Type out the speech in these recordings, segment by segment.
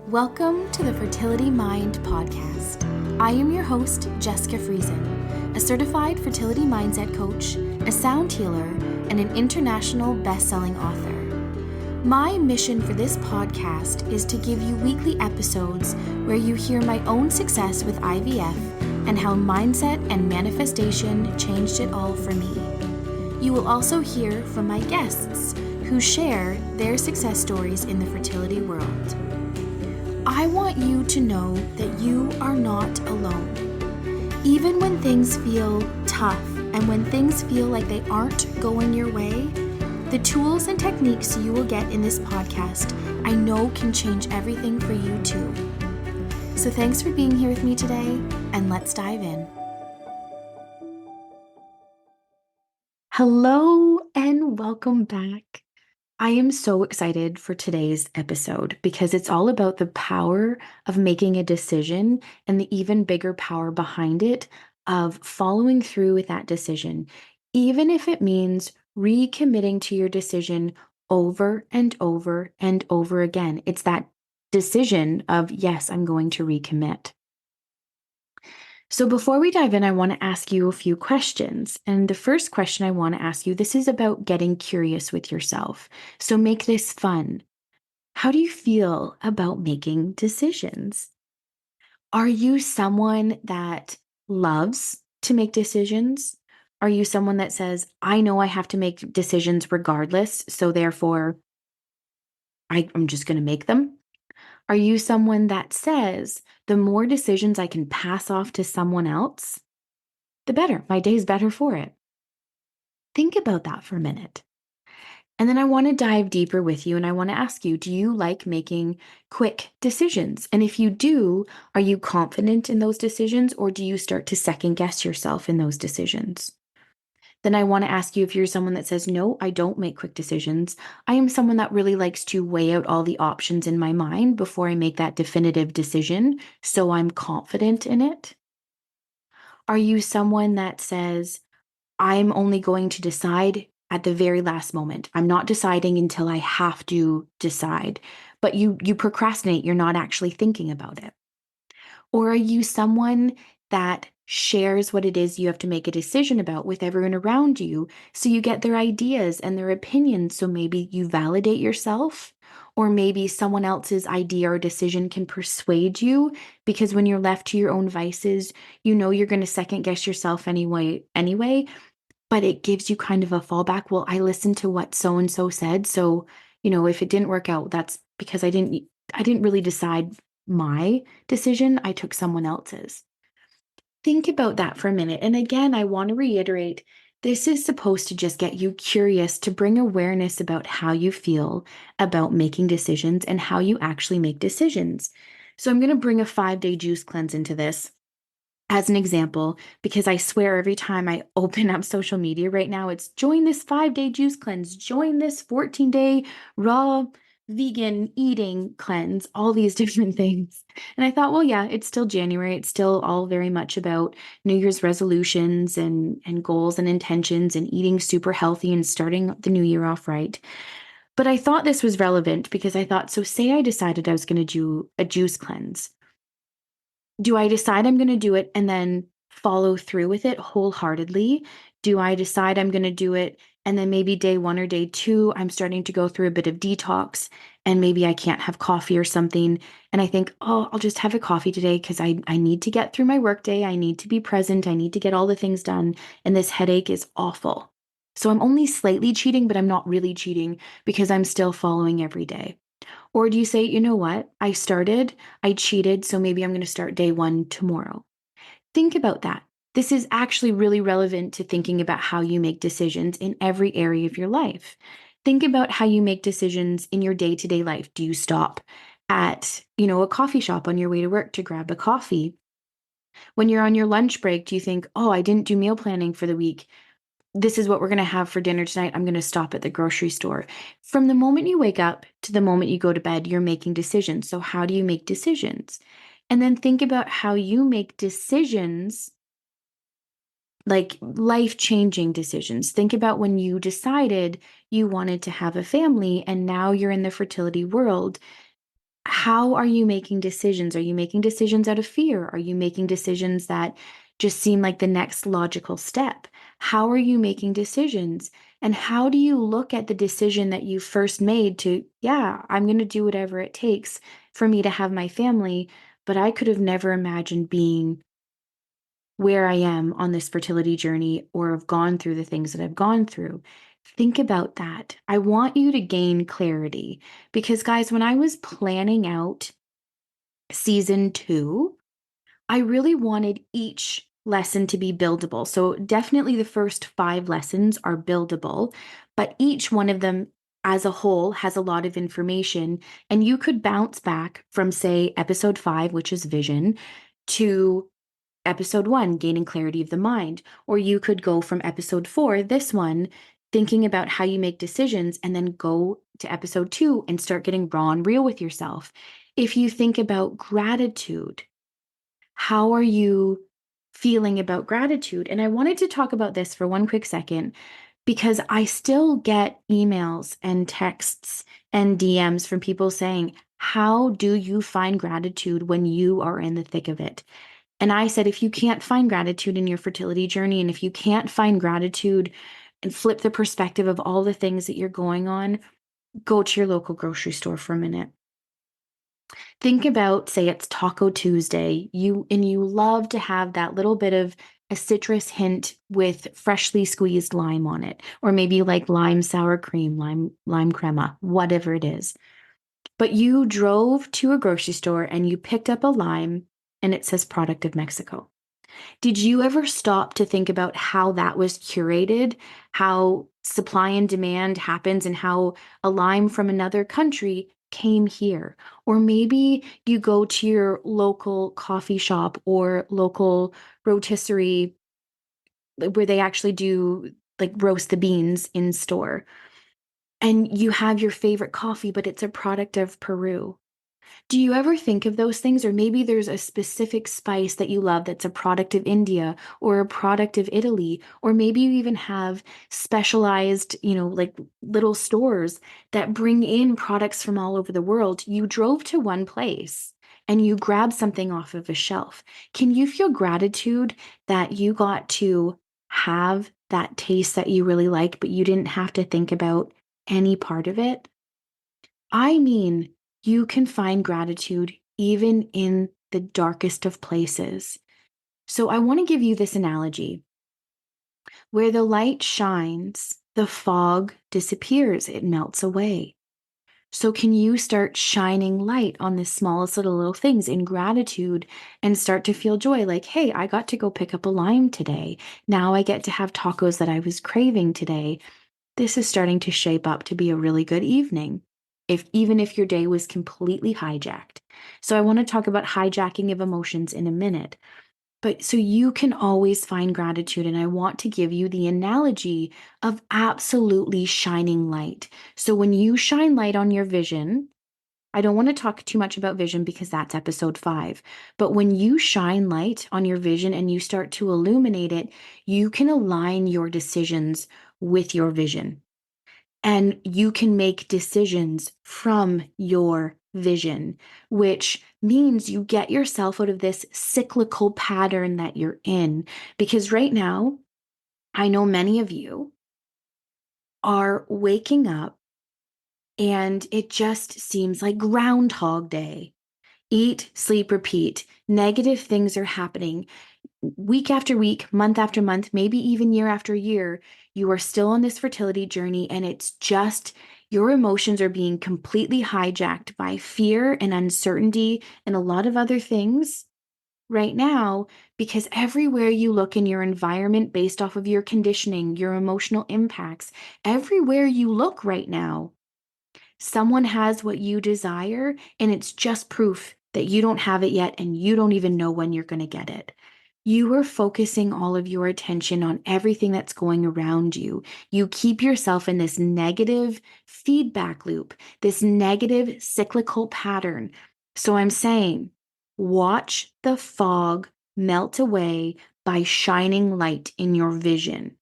Welcome to the Fertility Mind podcast. I am your host, Jessica Friesen, a certified fertility mindset coach, a sound healer, and an international best-selling author. My mission for this podcast is to give you weekly episodes where you hear my own success with IVF and how mindset and manifestation changed it all for me. You will also hear from my guests who share their success stories in the fertility world. I want you to know that you are not alone. Even when things feel tough and when things feel like they aren't going your way, the tools and techniques you will get in this podcast, I know can change everything for you too. So thanks for being here with me today, and let's dive in. Hello and welcome back. I am so excited for today's episode because it's all about the power of making a decision and the even bigger power behind it of following through with that decision, even if it means recommitting to your decision over and over and over again. It's that decision of, yes, I'm going to recommit. So before we dive in, I want to ask you a few questions. And the first question I want to ask you, this is about getting curious with yourself. So make this fun. How do you feel about making decisions? Are you someone that loves to make decisions? Are you someone that says, I know I have to make decisions regardless, so therefore I'm just going to make them? Are you someone that says, the more decisions I can pass off to someone else, the better. My day's better for it. Think about that for a minute. And then I want to dive deeper with you and I want to ask you, do you like making quick decisions? And if you do, are you confident in those decisions or do you start to second guess yourself in those decisions? Then I want to ask you if you're someone that says, no, I don't make quick decisions. I am someone that really likes to weigh out all the options in my mind before I make that definitive decision, so I'm confident in it. Are you someone that says, I'm only going to decide at the very last moment. I'm not deciding until I have to decide, but you procrastinate. You're not actually thinking about it. Or are you someone that shares what it is you have to make a decision about with everyone around you, so you get their ideas and their opinions, so maybe you validate yourself, or maybe someone else's idea or decision can persuade you, because when you're left to your own vices, you know you're going to second guess yourself anyway, but it gives you kind of a fallback. Well, I listened to what so-and-so said. So, if it didn't work out, that's because I didn't really decide my decision. I took someone else's. Think about that for a minute. And again, I want to reiterate, this is supposed to just get you curious, to bring awareness about how you feel about making decisions and how you actually make decisions. So I'm going to bring a 5-day juice cleanse into this as an example, because I swear every time I open up social media right now, it's join this 5-day juice cleanse, join this 14-day raw vegan eating cleanse, all these different things. And I thought, well, yeah, it's still January. It's still all very much about New Year's resolutions and goals and intentions and eating super healthy and starting the new year off right. But I thought this was relevant because I thought, so say I decided I was going to do a juice cleanse. Do I decide I'm going to do it and then follow through with it wholeheartedly? Do I decide I'm going to do it and then maybe day 1 or day 2, I'm starting to go through a bit of detox and maybe I can't have coffee or something. And I think, oh, I'll just have a coffee today because I need to get through my workday. I need to be present. I need to get all the things done. And this headache is awful. So I'm only slightly cheating, but I'm not really cheating because I'm still following every day. Or do you say, you know what? I cheated, so maybe I'm going to start day 1 tomorrow. Think about that. This is actually really relevant to thinking about how you make decisions in every area of your life. Think about how you make decisions in your day-to-day life. Do you stop at, a coffee shop on your way to work to grab a coffee? When you're on your lunch break, do you think, oh, I didn't do meal planning for the week. This is what we're going to have for dinner tonight. I'm going to stop at the grocery store. From the moment you wake up to the moment you go to bed, you're making decisions. So how do you make decisions? And then think about how you make decisions, like life-changing decisions. Think about when you decided you wanted to have a family and now you're in the fertility world. How are you making decisions? Are you making decisions out of fear? Are you making decisions that just seem like the next logical step? How are you making decisions? And how do you look at the decision that you first made to, yeah, I'm going to do whatever it takes for me to have my family, but I could have never imagined being where I am on this fertility journey or have gone through the things that I've gone through. Think about that. I want you to gain clarity because, guys, when I was planning out season 2, I really wanted each lesson to be buildable. So, definitely the first 5 lessons are buildable, but each one of them as a whole has a lot of information. And you could bounce back from, say, episode 5, which is vision, to episode 1, gaining clarity of the mind. Or you could go from episode 4, this one, thinking about how you make decisions, and then go to episode 2 and start getting raw and real with yourself. If you think about gratitude, how are you feeling about gratitude? And I wanted to talk about this for one quick second because I still get emails and texts and DMs from people saying, how do you find gratitude when you are in the thick of it? And I said, if you can't find gratitude in your fertility journey, and if you can't find gratitude and flip the perspective of all the things that you're going on, go to your local grocery store for a minute. Think about, say it's Taco Tuesday, you love to have that little bit of a citrus hint with freshly squeezed lime on it, or maybe you like lime sour cream, lime crema, whatever it is. But you drove to a grocery store and you picked up a lime and it says product of Mexico. Did you ever stop to think about how that was curated, how supply and demand happens, and how a lime from another country came here? Or maybe you go to your local coffee shop or local rotisserie where they actually do like roast the beans in store, and you have your favorite coffee, but it's a product of Peru. Do you ever think of those things? Or maybe there's a specific spice that you love that's a product of India or a product of Italy, or maybe you even have specialized, like little stores that bring in products from all over the world. You drove to one place and you grabbed something off of a shelf. Can you feel gratitude that you got to have that taste that you really like, but you didn't have to think about any part of it? I mean, you can find gratitude even in the darkest of places. So I want to give you this analogy. Where the light shines, the fog disappears, it melts away. So can you start shining light on the smallest little things in gratitude and start to feel joy? Like, hey, I got to go pick up a lime today. Now I get to have tacos that I was craving today. This is starting to shape up to be a really good evening, even if your day was completely hijacked. So I want to talk about hijacking of emotions in a minute. But so you can always find gratitude. And I want to give you the analogy of absolutely shining light. So when you shine light on your vision, I don't want to talk too much about vision because that's episode 5. But when you shine light on your vision and you start to illuminate it, you can align your decisions with your vision. And you can make decisions from your vision, which means you get yourself out of this cyclical pattern that you're in. Because right now, I know many of you are waking up and it just seems like Groundhog Day. Eat, sleep, repeat. Negative things are happening week after week, month after month, maybe even year after year. You are still on this fertility journey, and it's just your emotions are being completely hijacked by fear and uncertainty and a lot of other things right now, because everywhere you look in your environment, based off of your conditioning, your emotional impacts, everywhere you look right now, someone has what you desire, and it's just proof that you don't have it yet and you don't even know when you're going to get it. You are focusing all of your attention on everything that's going around you. You keep yourself in this negative feedback loop, this negative cyclical pattern. So I'm saying, watch the fog melt away by shining light in your vision.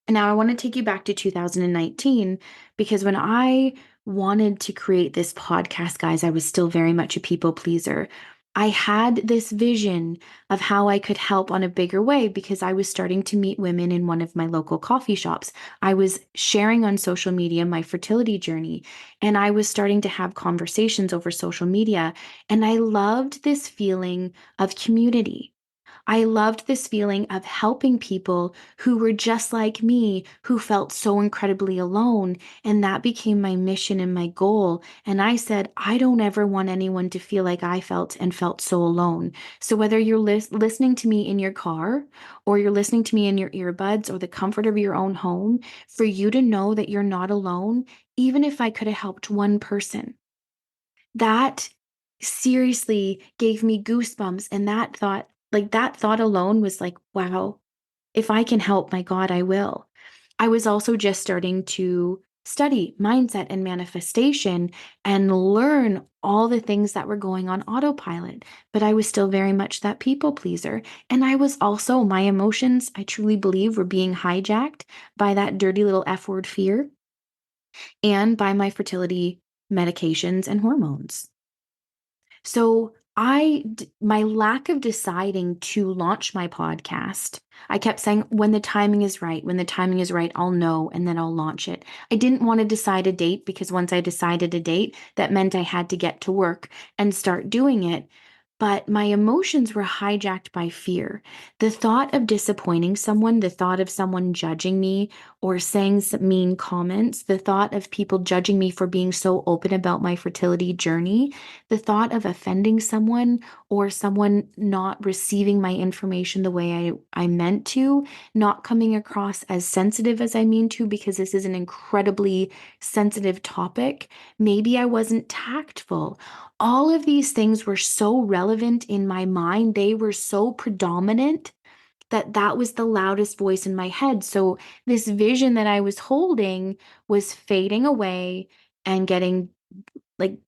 And now I want to take you back to 2019 because when I wanted to create this podcast, guys, I was still very much a people pleaser. I had this vision of how I could help on a bigger way because I was starting to meet women in one of my local coffee shops. I was sharing on social media my fertility journey, and I was starting to have conversations over social media. And I loved this feeling of community. I loved this feeling of helping people who were just like me, who felt so incredibly alone. And that became my mission and my goal. And I said, I don't ever want anyone to feel like I felt and felt so alone. So whether you're listening to me in your car or you're listening to me in your earbuds or the comfort of your own home, for you to know that you're not alone, even if I could have helped one person, that seriously gave me goosebumps. And that thought alone was like, wow, if I can help, my God, I will. I was also just starting to study mindset and manifestation and learn all the things that were going on autopilot, but I was still very much that people pleaser. And I was also, my emotions, I truly believe, were being hijacked by that dirty little F word fear and by my fertility medications and hormones. So my lack of deciding to launch my podcast, I kept saying, when the timing is right, I'll know and then I'll launch it. I didn't want to decide a date because once I decided a date, that meant I had to get to work and start doing it. But my emotions were hijacked by fear. The thought of disappointing someone, the thought of someone judging me or saying some mean comments, the thought of people judging me for being so open about my fertility journey, the thought of offending someone or someone not receiving my information the way I meant to, not coming across as sensitive as I mean to, because this is an incredibly sensitive topic. Maybe I wasn't tactful. All of these things were so relevant in my mind. They were so predominant that that was the loudest voice in my head. So this vision that I was holding was fading away and getting like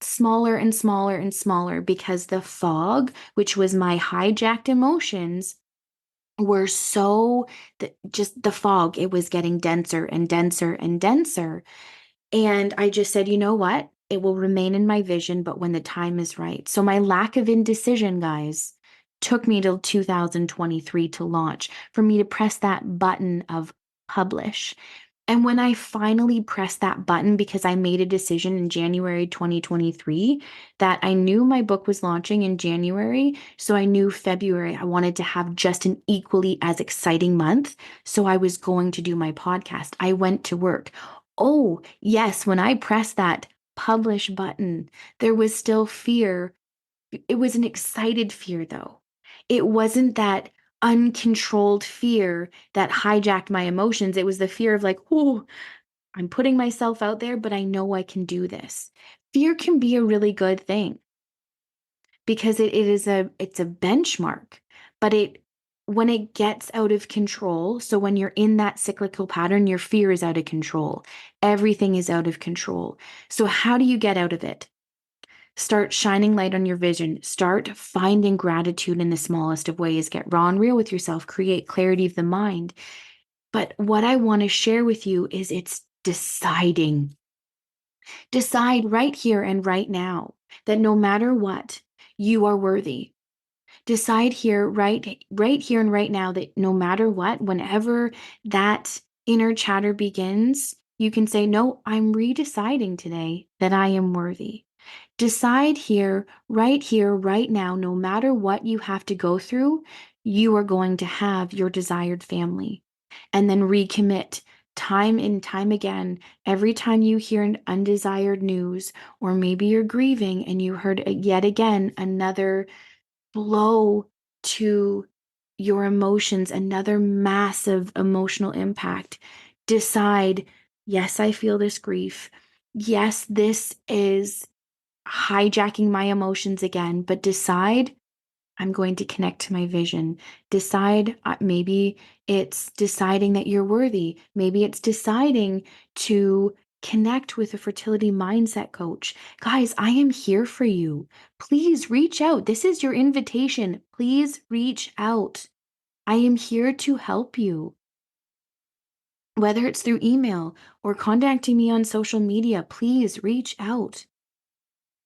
smaller and smaller and smaller because the fog, which was my hijacked emotions, were so just the fog, it was getting denser and denser and denser. And I just said, you know what? It will remain in my vision, but when the time is right. So my lack of indecision, guys, took me till 2023 to launch, for me to press that button of publish. And when I finally pressed that button, because I made a decision in January 2023 that I knew my book was launching in January. So I knew February, I wanted to have just an equally as exciting month. So I was going to do my podcast. I went to work. Oh, yes, when I pressed that publish button, there was still fear. It was an excited fear, though. It wasn't that uncontrolled fear that hijacked my emotions. It was the fear of like, oh, I'm putting myself out there, but I know I can do this. Fear can be a really good thing because it's a benchmark, but it when it gets out of control, so when you're in that cyclical pattern, your fear is out of control. Everything is out of control. So how do you get out of it? Start shining light on your vision. Start finding gratitude in the smallest of ways. Get raw and real with yourself. Create clarity of the mind. But what I want to share with you is it's deciding. Decide right here and right now that no matter what, you are worthy. Decide here, right here and right now that no matter what, whenever that inner chatter begins, you can say, no, I'm redeciding today that I am worthy. Decide here, right now, no matter what you have to go through, you are going to have your desired family. And then recommit time and time again. Every time you hear an undesired news, or maybe you're grieving and you heard yet again another blow to your emotions, another massive emotional impact, decide, yes, I feel this grief. Yes, this is hijacking my emotions again, but decide I'm going to connect to my vision. Decide, maybe it's deciding that you're worthy. Maybe it's deciding to connect with a fertility mindset coach. Guys, I am here for you. Please reach out. This is your invitation. Please reach out. I am here to help you. Whether it's through email or contacting me on social media, please reach out.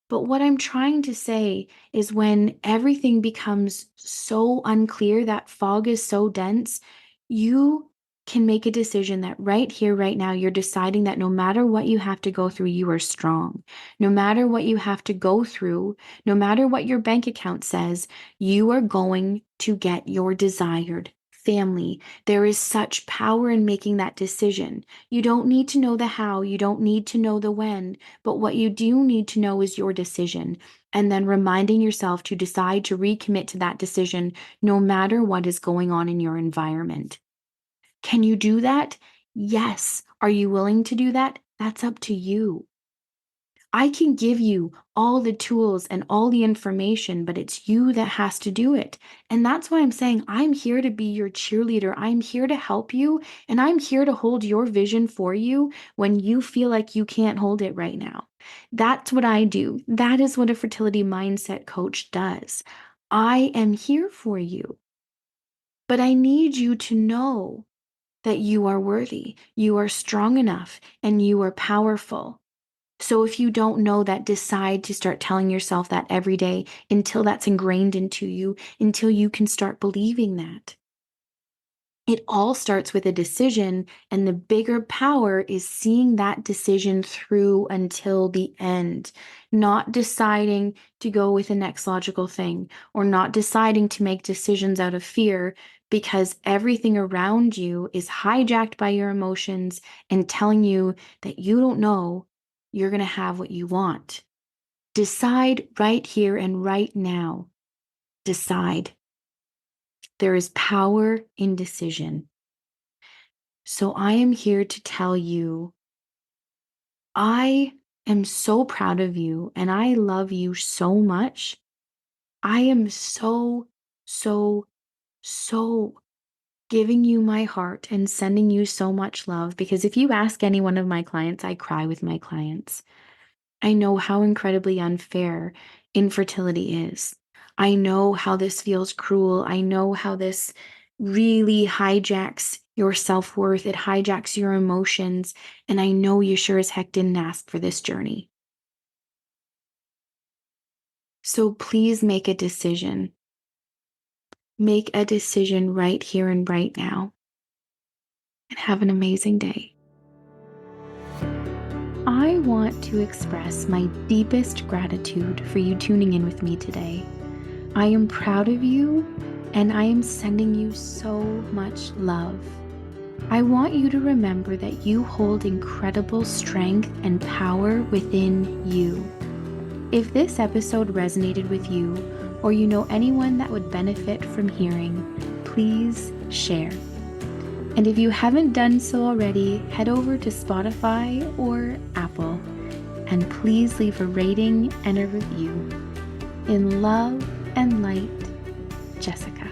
But what I'm trying to say is when everything becomes so unclear, that fog is so dense, you can make a decision that right here, right now, you're deciding that no matter what you have to go through, you are strong. No matter what you have to go through, no matter what your bank account says, you are going to get your desired family. There is such power in making that decision. You don't need to know the how, you don't need to know the when, but what you do need to know is your decision. And then reminding yourself to decide to recommit to that decision no matter what is going on in your environment. Can you do that? Yes. Are you willing to do that? That's up to you. I can give you all the tools and all the information, but it's you that has to do it. And that's why I'm saying I'm here to be your cheerleader. I'm here to help you, and I'm here to hold your vision for you when you feel like you can't hold it right now. That's what I do. That is what a fertility mindset coach does. I am here for you, but I need you to know that you are worthy, you are strong enough, and you are powerful. So if you don't know that, decide to start telling yourself that every day until that's ingrained into you, until you can start believing that. It all starts with a decision, and the bigger power is seeing that decision through until the end, not deciding to go with the next logical thing, or not deciding to make decisions out of fear because everything around you is hijacked by your emotions and telling you that you don't know you're going to have what you want. Decide right here and right now. Decide. There is power in decision. So I am here to tell you, I am so proud of you and I love you so much. I am so, so, so giving you my heart and sending you so much love, because if you ask any one of my clients, I cry with my clients. I know how incredibly unfair infertility is. I know how this feels cruel. I know how this really hijacks your self-worth. It hijacks your emotions. And I know you sure as heck didn't ask for this journey. So please make a decision. Make a decision right here and right now. And have an amazing day. I want to express my deepest gratitude for you tuning in with me today. I am proud of you, and I am sending you so much love. I want you to remember that you hold incredible strength and power within you. If this episode resonated with you, or you know anyone that would benefit from hearing, please share. And if you haven't done so already, head over to Spotify or Apple, and please leave a rating and a review. In love and light, Jessica.